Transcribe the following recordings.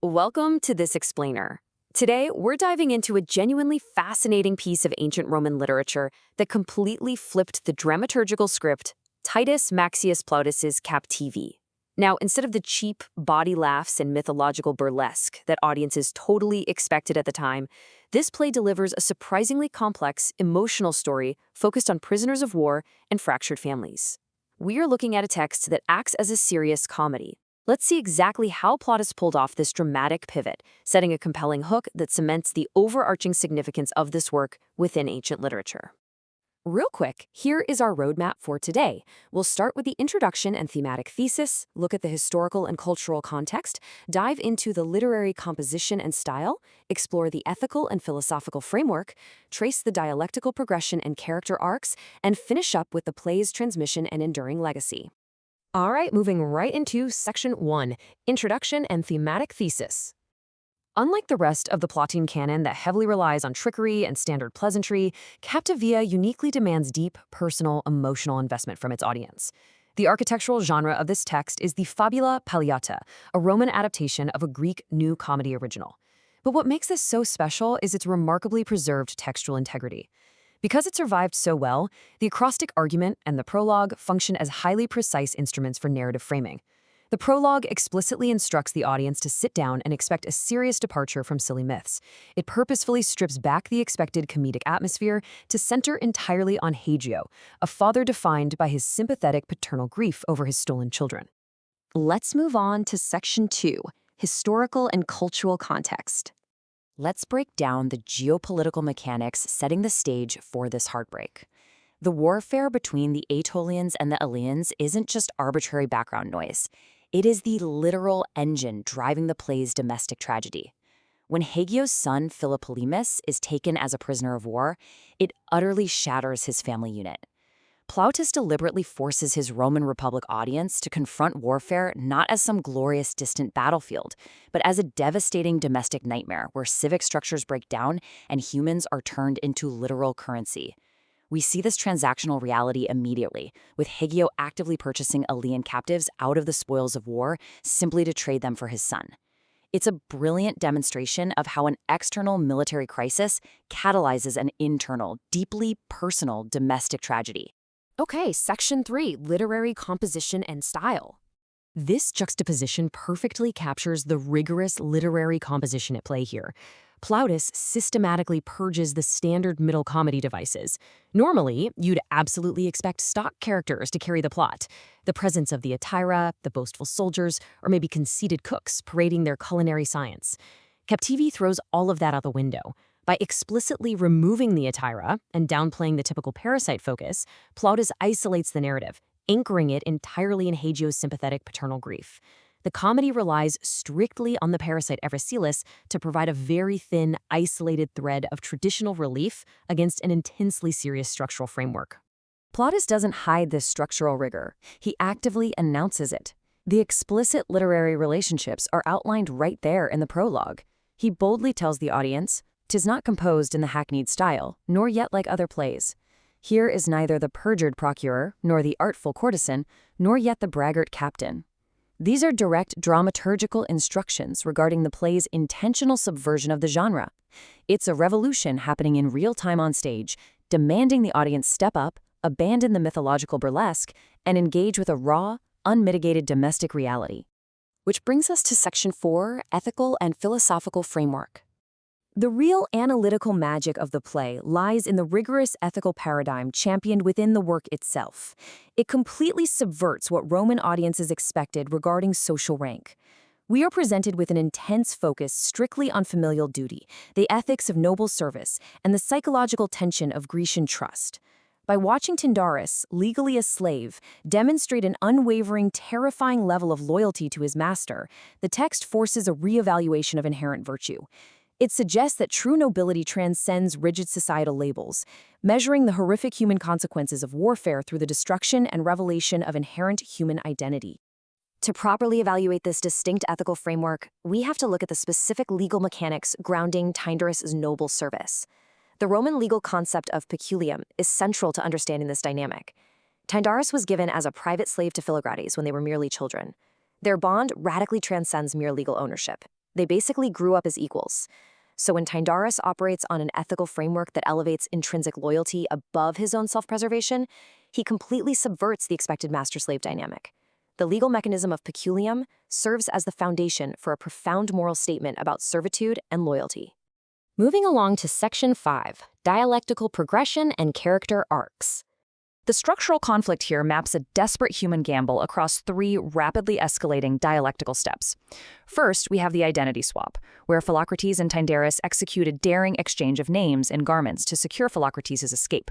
Welcome to This Explainer. Today, we're diving into a genuinely fascinating piece of ancient Roman literature that completely flipped the dramaturgical script, Titus Maccius Plautus's Captivi. Now, instead of the cheap bawdy laughs and mythological burlesque that audiences totally expected at the time, this play delivers a surprisingly complex, emotional story focused on prisoners of war and fractured families. We are looking at a text that acts as a serious comedy. Let's see exactly how Plautus pulled off this dramatic pivot, setting a compelling hook that cements the overarching significance of this work within ancient literature. Real quick, here is our roadmap for today. We'll start with the introduction and thematic thesis, look at the historical and cultural context, dive into the literary composition and style, explore the ethical and philosophical framework, trace the dialectical progression and character arcs, and finish up with the play's transmission and enduring legacy. All right, moving right into Section 1, Introduction and Thematic Thesis. Unlike the rest of the Plautine canon that heavily relies on trickery and standard pleasantry, Captivia uniquely demands deep, personal, emotional investment from its audience. The architectural genre of this text is the fabula palliata, a Roman adaptation of a Greek new comedy original. But what makes this so special is its remarkably preserved textual integrity. Because it survived so well, the acrostic argument and the prologue function as highly precise instruments for narrative framing. The prologue explicitly instructs the audience to sit down and expect a serious departure from silly myths. It purposefully strips back the expected comedic atmosphere to center entirely on Hagio, a father defined by his sympathetic paternal grief over his stolen children. Let's move on to Section 2, Historical and Cultural Context. Let's break down the geopolitical mechanics setting the stage for this heartbreak. The warfare between the Aetolians and the Eleans isn't just arbitrary background noise. It is the literal engine driving the play's domestic tragedy. When Hagio's son Philopolemus is taken as a prisoner of war, it utterly shatters his family unit. Plautus deliberately forces his Roman Republic audience to confront warfare not as some glorious distant battlefield, but as a devastating domestic nightmare where civic structures break down and humans are turned into literal currency. We see this transactional reality immediately, with Hagio actively purchasing Elean captives out of the spoils of war simply to trade them for his son. It's a brilliant demonstration of how an external military crisis catalyzes an internal, deeply personal domestic tragedy. Okay, Section 3, Literary Composition and Style. This juxtaposition perfectly captures the rigorous literary composition at play here. Plautus systematically purges the standard middle comedy devices. Normally, you'd absolutely expect stock characters to carry the plot. The presence of the Atyra, the boastful soldiers, or maybe conceited cooks parading their culinary science. Captivi throws all of that out the window. By explicitly removing the Atyra and downplaying the typical parasite focus, Plautus isolates the narrative, anchoring it entirely in Hagio's sympathetic paternal grief. The comedy relies strictly on the parasite Erysilis to provide a very thin, isolated thread of traditional relief against an intensely serious structural framework. Plautus doesn't hide this structural rigor. He actively announces it. The explicit literary relationships are outlined right there in the prologue. He boldly tells the audience, "'Tis not composed in the hackneyed style, nor yet like other plays. Here is neither the perjured procureur, nor the artful courtesan, nor yet the braggart captain." These are direct dramaturgical instructions regarding the play's intentional subversion of the genre. It's a revolution happening in real time on stage, demanding the audience step up, abandon the mythological burlesque, and engage with a raw, unmitigated domestic reality. Which brings us to Section 4, Ethical and Philosophical Framework. The real analytical magic of the play lies in the rigorous ethical paradigm championed within the work itself. It completely subverts what Roman audiences expected regarding social rank. We are presented with an intense focus strictly on familial duty, the ethics of noble service, and the psychological tension of Grecian trust. By watching Tyndarus, legally a slave, demonstrate an unwavering, terrifying level of loyalty to his master, the text forces a reevaluation of inherent virtue. It suggests that true nobility transcends rigid societal labels, measuring the horrific human consequences of warfare through the destruction and revelation of inherent human identity. To properly evaluate this distinct ethical framework, we have to look at the specific legal mechanics grounding Tyndarus' noble service. The Roman legal concept of peculium is central to understanding this dynamic. Tyndarus was given as a private slave to Philogrades when they were merely children. Their bond radically transcends mere legal ownership. They basically grew up as equals. So when Tyndareus operates on an ethical framework that elevates intrinsic loyalty above his own self-preservation, he completely subverts the expected master-slave dynamic. The legal mechanism of peculium serves as the foundation for a profound moral statement about servitude and loyalty. Moving along to Section 5, Dialectical Progression and Character Arcs. The structural conflict here maps a desperate human gamble across 3 rapidly escalating dialectical steps. First, we have the identity swap, where Philocrates and Tyndareus execute a daring exchange of names and garments to secure Philocrates' escape.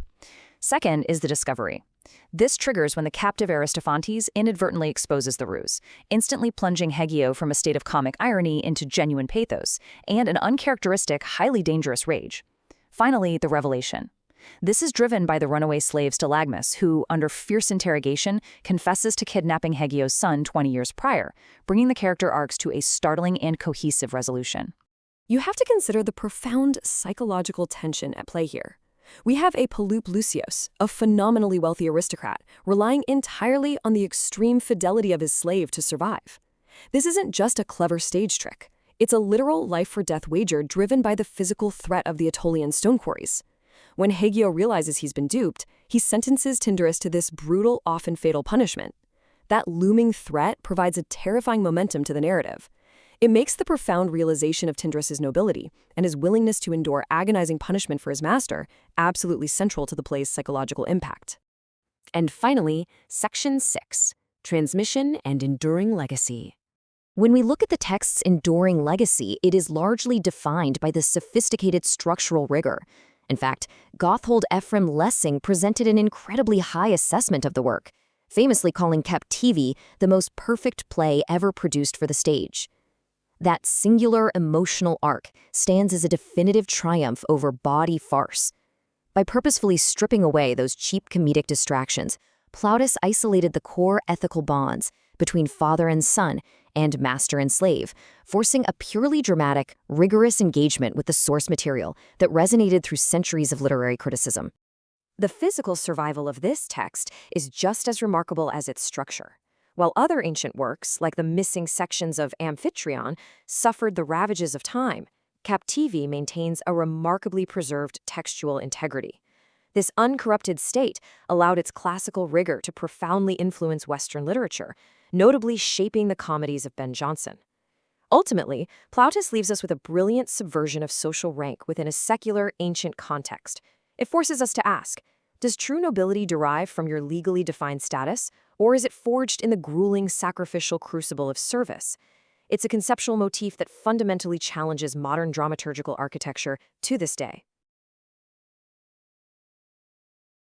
Second is the discovery. This triggers when the captive Aristophanes inadvertently exposes the ruse, instantly plunging Hegio from a state of comic irony into genuine pathos and an uncharacteristic, highly dangerous rage. Finally, the revelation. This is driven by the runaway slave Stalagmus, who, under fierce interrogation, confesses to kidnapping Hegio's son 20 years prior, bringing the character arcs to a startling and cohesive resolution. You have to consider the profound psychological tension at play here. We have a Paloup Lucius, a phenomenally wealthy aristocrat, relying entirely on the extreme fidelity of his slave to survive. This isn't just a clever stage trick. It's a literal life-or-death wager driven by the physical threat of the Aetolian stone quarries. When Hegio realizes he's been duped, he sentences Tyndareus to this brutal, often fatal punishment. That looming threat provides a terrifying momentum to the narrative. It makes the profound realization of Tyndareus' nobility and his willingness to endure agonizing punishment for his master absolutely central to the play's psychological impact. And finally, Section 6, Transmission and Enduring Legacy. When we look at the text's enduring legacy, it is largely defined by the sophisticated structural rigor. In fact, Gotthold Ephraim Lessing presented an incredibly high assessment of the work, famously calling Captivi the most perfect play ever produced for the stage. That singular emotional arc stands as a definitive triumph over bawdy farce. By purposefully stripping away those cheap comedic distractions, Plautus isolated the core ethical bonds between father and son and master and slave, forcing a purely dramatic, rigorous engagement with the source material that resonated through centuries of literary criticism. The physical survival of this text is just as remarkable as its structure. While other ancient works, like the missing sections of Amphitryon, suffered the ravages of time, Captivi maintains a remarkably preserved textual integrity. This uncorrupted state allowed its classical rigor to profoundly influence Western literature, notably shaping the comedies of Ben Jonson. Ultimately, Plautus leaves us with a brilliant subversion of social rank within a secular, ancient context. It forces us to ask, does true nobility derive from your legally defined status, or is it forged in the grueling sacrificial crucible of service? It's a conceptual motif that fundamentally challenges modern dramaturgical architecture to this day.